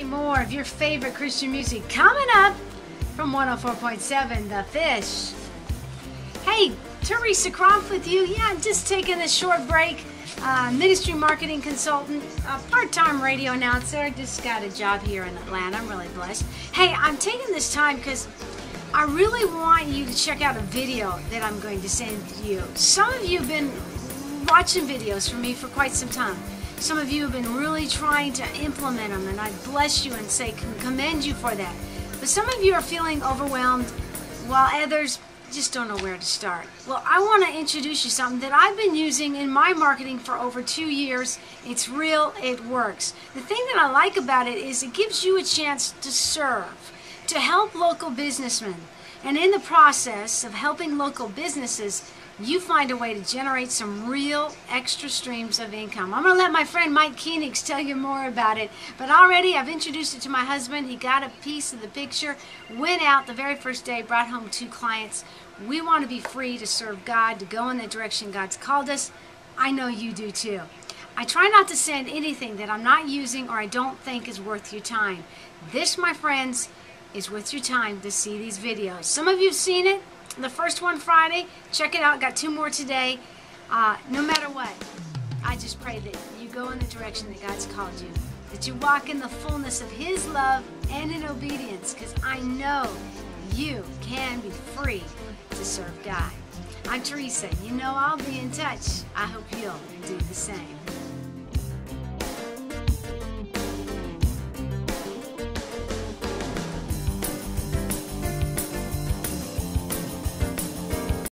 more of your favorite Christian music coming up from 104.7 The Fish. Hey, Teresa Croft with you. Yeah, I'm just taking a short break. Ministry marketing consultant, part-time radio announcer. Just got a job here in Atlanta. I'm really blessed. Hey, I'm taking this time because I really want you to check out a video that I'm going to send you. Some of you have been watching videos from me for quite some time. Some of you have been really trying to implement them, and I bless you and say commend you for that. But some of you are feeling overwhelmed, while others just don't know where to start. Well, I want to introduce you something that I've been using in my marketing for over 2 years. It's real, it works. The thing that I like about it is it gives you a chance to serve, to help local businessmen. And in the process of helping local businesses, you find a way to generate some real extra streams of income. I'm going to let my friend Mike Koenigs tell you more about it. But already I've introduced it to my husband. He got a piece of the picture, went out the very first day, brought home 2 clients. We want to be free to serve God, to go in the direction God's called us. I know you do too. I try not to send anything that I'm not using or I don't think is worth your time. This, my friends, is worth your time to see these videos. Some of you have seen it. The first one Friday, check it out. Got 2 more today. No matter what, I just pray that you go in the direction that God's called you, that you walk in the fullness of His love and in obedience, because I know you can be free to serve God. I'm Teresa. You know I'll be in touch. I hope you'll do the same.